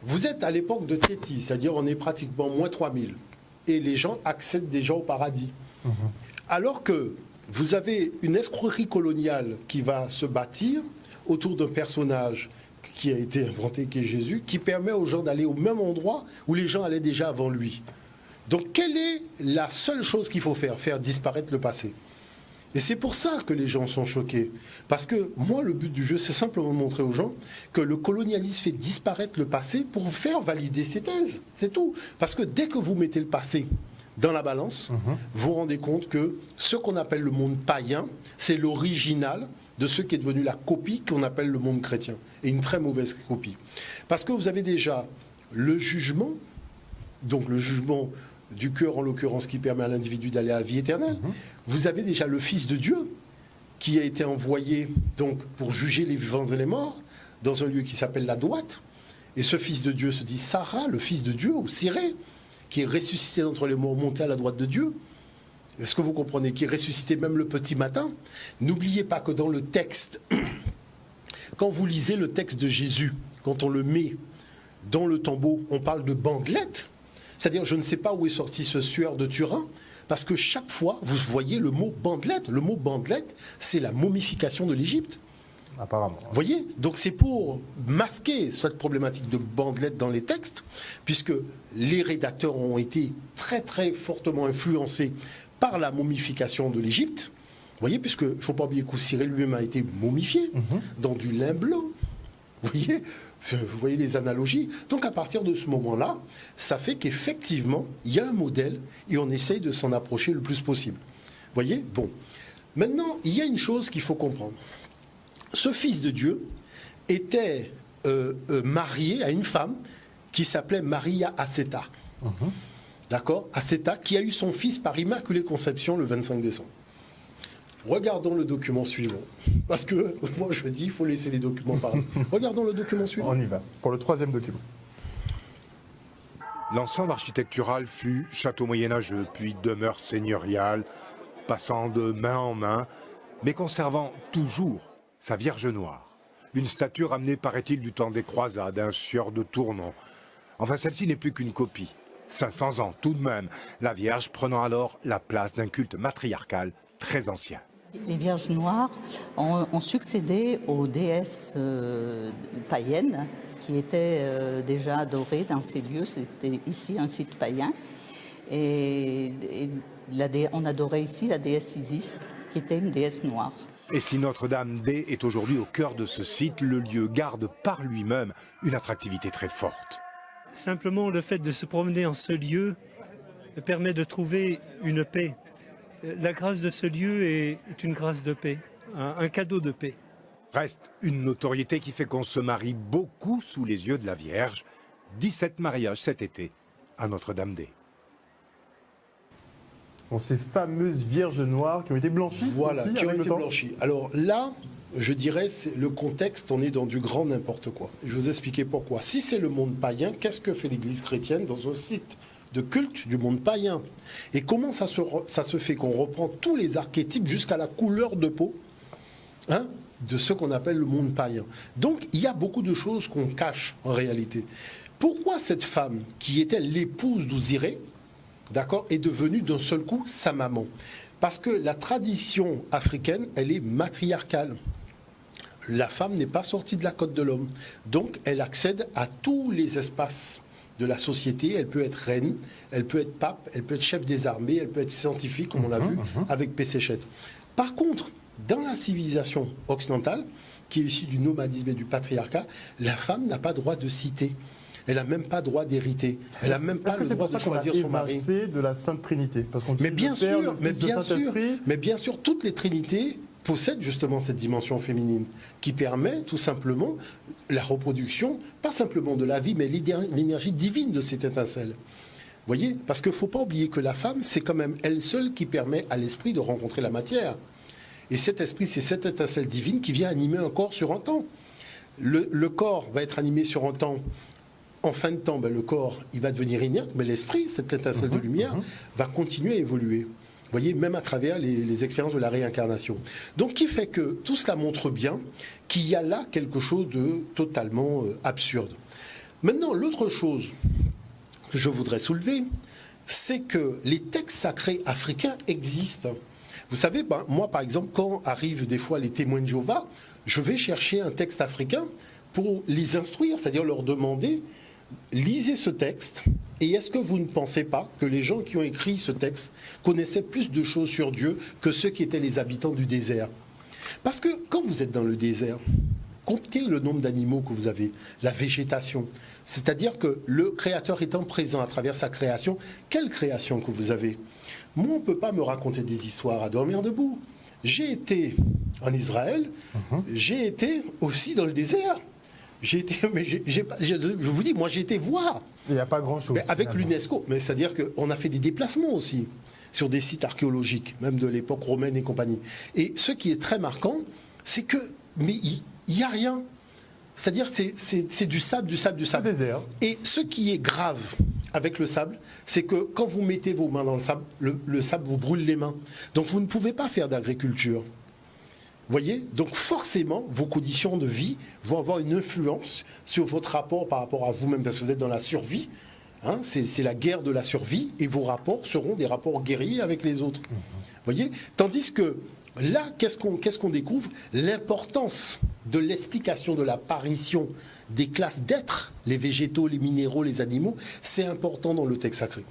Vous êtes à l'époque de Théti, c'est-à-dire on est pratiquement moins 3000. Et les gens accèdent déjà au paradis. Alors que vous avez une escroquerie coloniale qui va se bâtir autour d'un personnage qui a été inventé, qui est Jésus, qui permet aux gens d'aller au même endroit où les gens allaient déjà avant lui. Donc quelle est la seule chose qu'il faut faire? Faire disparaître le passé. Et c'est pour ça que les gens sont choqués. Parce que moi, le but du jeu, c'est simplement de montrer aux gens que le colonialisme fait disparaître le passé pour faire valider ses thèses. C'est tout. Parce que dès que vous mettez le passé dans la balance, vous vous rendez compte que ce qu'on appelle le monde païen, c'est l'original de ce qui est devenu la copie qu'on appelle le monde chrétien. Et une très mauvaise copie. Parce que vous avez déjà le jugement, donc le jugement du cœur en l'occurrence qui permet à l'individu d'aller à la vie éternelle. Vous avez déjà le Fils de Dieu qui a été envoyé donc pour juger les vivants et les morts dans un lieu qui s'appelle la droite. Et ce Fils de Dieu se dit Sarah, le Fils de Dieu, ou Siré, qui est ressuscité d'entre les morts, monté à la droite de Dieu. Est-ce que vous comprenez? Qui est ressuscité même le petit matin. N'oubliez pas que dans le texte, quand vous lisez le texte de Jésus, quand on le met dans le tombeau, on parle de bandelette. C'est-à-dire, je ne sais pas où est sorti ce sueur de Turin, parce que chaque fois, vous voyez le mot bandelette. Le mot bandelette, c'est la momification de l'Égypte. Apparemment. Vous voyez? Donc c'est pour masquer cette problématique de bandelette dans les textes, puisque les rédacteurs ont été très très fortement influencés par la momification de l'Égypte. Vous voyez, puisque il ne faut pas oublier qu'Osiré lui-même a été momifié dans du lin blanc. Vous voyez les analogies. Donc à partir de ce moment-là, ça fait qu'effectivement, il y a un modèle et on essaye de s'en approcher le plus possible. Vous voyez? Bon. Maintenant, il y a une chose qu'il faut comprendre. Ce Fils de Dieu était marié à une femme qui s'appelait Maria Asceta. D'accord? Asceta, qui a eu son fils par Immaculée Conception le 25 décembre. Regardons le document suivant. Parce que moi je dis, il faut laisser les documents parler. Regardons le document suivant. On y va, pour le troisième document. L'ensemble architectural fut château moyenâgeux, puis demeure seigneuriale, passant de main en main, mais conservant toujours sa Vierge Noire. Une statue ramenée, paraît-il, du temps des croisades, un sieur de Tournon. Enfin, celle-ci n'est plus qu'une copie. 500 ans tout de même, la Vierge prenant alors la place d'un culte matriarcal très ancien. Les Vierges Noires ont succédé aux déesses païennes qui étaient déjà adorées dans ces lieux. C'était ici un site païen. Et on adorait ici la déesse Isis, qui était une déesse noire. Et si Notre-Dame-des est aujourd'hui au cœur de ce site, le lieu garde par lui-même une attractivité très forte. Simplement, le fait de se promener en ce lieu permet de trouver une paix. La grâce de ce lieu est une grâce de paix, un cadeau de paix. Reste une notoriété qui fait qu'on se marie beaucoup sous les yeux de la Vierge. 17 mariages cet été à Notre-Dame-des. Bon, ces fameuses Vierges Noires qui ont été blanchies. Voilà, aussi, qui ont avec été le temps. blanchies. Alors là, je dirais, c'est le contexte, on est dans du grand n'importe quoi. Je vais vous expliquer pourquoi. Si c'est le monde païen, qu'est-ce que fait l'Église chrétienne dans un site de culte du monde païen? Et comment ça se fait qu'on reprend tous les archétypes jusqu'à la couleur de peau de ce qu'on appelle le monde païen? Donc, il y a beaucoup de choses qu'on cache en réalité. Pourquoi cette femme, qui était l'épouse d'Osiré, d'accord, est devenue d'un seul coup sa maman? Parce que la tradition africaine, elle est matriarcale. La femme n'est pas sortie de la côte de l'homme. Donc, elle accède à tous les espaces de la société. Elle peut être reine, elle peut être pape, elle peut être chef des armées, elle peut être scientifique, comme on l'a vu avec Pécéchette. Par contre, dans la civilisation occidentale, qui est issue du nomadisme et du patriarcat, la femme n'a pas droit de citer. Elle n'a même pas droit d'hériter. Elle n'a même pas le droit de choisir son mari. De la Sainte Trinité. Parce qu'on Mais bien Père, sûr, Saint-Esprit. mais bien sûr, toutes les trinités possèdent justement cette dimension féminine qui permet tout simplement la reproduction, pas simplement de la vie, mais l'énergie divine de cette étincelle. Vous voyez? Parce qu'il ne faut pas oublier que la femme, c'est quand même elle seule qui permet à l'esprit de rencontrer la matière. Et cet esprit, c'est cette étincelle divine qui vient animer un corps sur un temps. Le corps va être animé sur un temps. En fin de temps, le corps, il va devenir inerte, mais l'esprit, cette étincelle de lumière, va continuer à évoluer. Vous voyez, même à travers les expériences de la réincarnation. Donc, qui fait que tout cela montre bien qu'il y a là quelque chose de totalement absurde. Maintenant, l'autre chose que je voudrais soulever, c'est que les textes sacrés africains existent. Vous savez, moi, par exemple, quand arrivent des fois les témoins de Jéhovah, je vais chercher un texte africain pour les instruire, c'est-à-dire leur demander, lisez ce texte, et est-ce que vous ne pensez pas que les gens qui ont écrit ce texte connaissaient plus de choses sur Dieu que ceux qui étaient les habitants du désert? Parce que quand vous êtes dans le désert, comptez le nombre d'animaux que vous avez, la végétation. C'est-à-dire que le Créateur étant présent à travers sa création, quelle création que vous avez? Moi, on ne peut pas me raconter des histoires à dormir debout. J'ai été en Israël, j'ai été aussi dans le désert. Je vous dis, moi j'ai été voir. Il n'y a pas grand-chose. Avec l'UNESCO, mais c'est-à-dire qu'on a fait des déplacements aussi sur des sites archéologiques, même de l'époque romaine et compagnie. Et ce qui est très marquant, c'est que, mais il n'y a rien. C'est-à-dire c'est du sable, du sable, du sable. Désert. Et ce qui est grave avec le sable, c'est que quand vous mettez vos mains dans le sable, le sable vous brûle les mains. Donc vous ne pouvez pas faire d'agriculture. Vous voyez? Donc forcément, vos conditions de vie vont avoir une influence sur votre rapport par rapport à vous-même, parce que vous êtes dans la survie. Hein, c'est la guerre de la survie, et vos rapports seront des rapports guerriers avec les autres. Vous voyez? Tandis que là, qu'est-ce qu'on découvre? L'importance de l'explication de l'apparition des classes d'êtres, les végétaux, les minéraux, les animaux, c'est important dans le texte sacré.